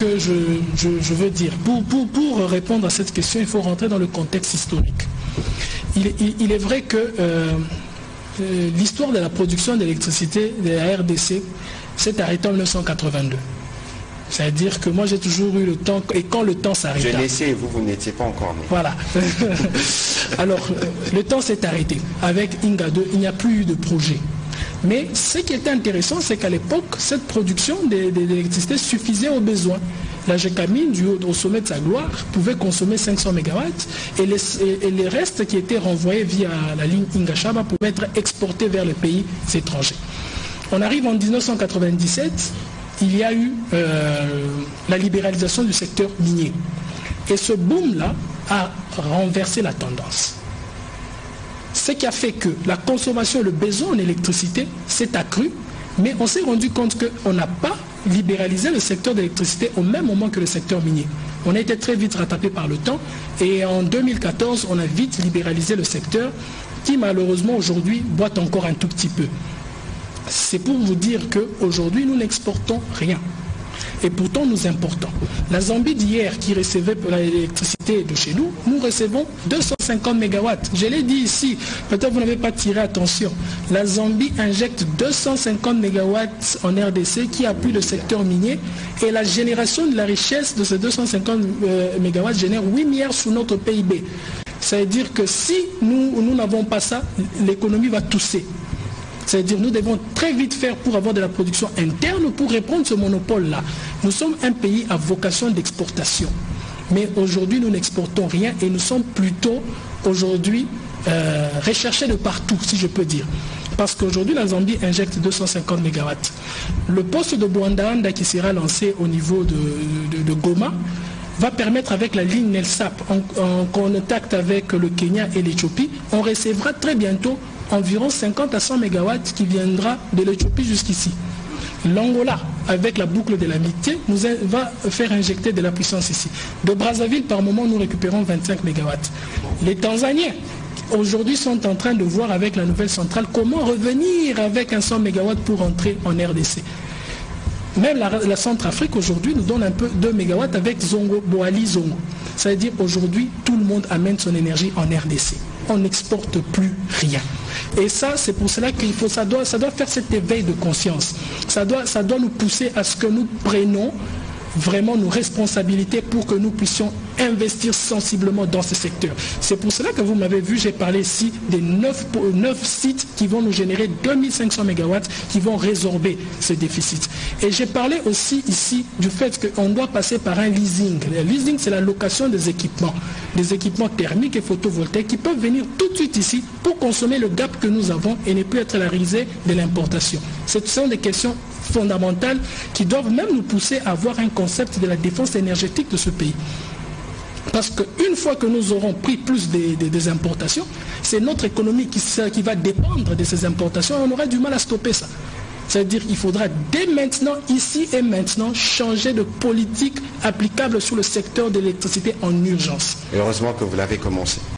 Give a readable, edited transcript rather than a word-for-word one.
que je veux dire. Pour répondre à cette question, il faut rentrer dans le contexte historique. Il est vrai que l'histoire de la production d'électricité de la RDC s'est arrêtée en 1982. C'est-à-dire que moi j'ai toujours eu le temps, et quand le temps s'arrête. Je naissais et vous n'étiez pas encore né. Voilà. Alors, le temps s'est arrêté. Avec Inga 2, il n'y a plus eu de projet. Mais ce qui était intéressant, c'est qu'à l'époque, cette production d'électricité suffisait aux besoins. La Gécamine, au sommet de sa gloire, pouvait consommer 500 MW et les restes qui étaient renvoyés via la ligne Ingashaba pouvaient être exportés vers les pays étrangers. On arrive en 1997, il y a eu la libéralisation du secteur minier. Et ce boom-là a renversé la tendance. Ce qui a fait que la consommation, le besoin en électricité s'est accru, mais on s'est rendu compte qu'on n'a pas libéralisé le secteur d'électricité au même moment que le secteur minier. On a été très vite rattrapé par le temps et en 2014, on a vite libéralisé le secteur qui malheureusement aujourd'hui boite encore un tout petit peu. C'est pour vous dire qu'aujourd'hui, nous n'exportons rien. Et pourtant, nous importons. La Zambie d'hier, qui recevait l'électricité de chez nous, nous recevons 250 MW. Je l'ai dit ici, peut-être vous n'avez pas tiré attention. La Zambie injecte 250 MW en RDC qui appuie le secteur minier. Et la génération de la richesse de ces 250 MW génère 8 milliards sous notre PIB. Ça veut dire que si nous n'avons pas ça, l'économie va tousser. C'est-à-dire nous devons très vite faire pour avoir de la production interne pour répondre à ce monopole-là. Nous sommes un pays à vocation d'exportation. Mais aujourd'hui, nous n'exportons rien et nous sommes plutôt aujourd'hui recherchés de partout, si je peux dire. Parce qu'aujourd'hui, la Zambie injecte 250 MW. Le poste de Bouandanda qui sera lancé au niveau de Goma va permettre, avec la ligne NELSAP, en contact avec le Kenya et l'Éthiopie, on recevra très bientôt environ 50 à 100 MW qui viendra de l'Éthiopie jusqu'ici. L'Angola, avec la boucle de l'amitié, va faire injecter de la puissance ici. De Brazzaville, par moment, nous récupérons 25 MW. Les Tanzaniens, aujourd'hui, sont en train de voir avec la nouvelle centrale comment revenir avec un 100 MW pour entrer en RDC. Même la Centrafrique aujourd'hui nous donne un peu 2 MW avec Zongo, Boali Zongo. Ça veut dire aujourd'hui tout le monde amène son énergie en RDC. On n'exporte plus rien. Et ça, c'est pour cela qu'il faut, ça doit faire cet éveil de conscience. Ça doit nous pousser à ce que nous prenions vraiment nos responsabilités pour que nous puissions investir sensiblement dans ce secteur. C'est pour cela que vous m'avez vu, j'ai parlé ici des 9 sites qui vont nous générer 2500 MW qui vont résorber ce déficit. Et j'ai parlé aussi ici du fait qu'on doit passer par un leasing. Le leasing, c'est la location des équipements thermiques et photovoltaïques qui peuvent venir tout de suite ici pour consommer le gap que nous avons et ne plus être la risée de l'importation. Ce sont des questions fondamentales qui doivent même nous pousser à avoir un concept de la défense énergétique de ce pays. Parce qu'une fois que nous aurons pris plus des importations, c'est notre économie qui va dépendre de ces importations et on aura du mal à stopper ça. C'est-à-dire qu'il faudra dès maintenant, ici et maintenant, changer de politique applicable sur le secteur de l'électricité en urgence. Et heureusement que vous l'avez commencé.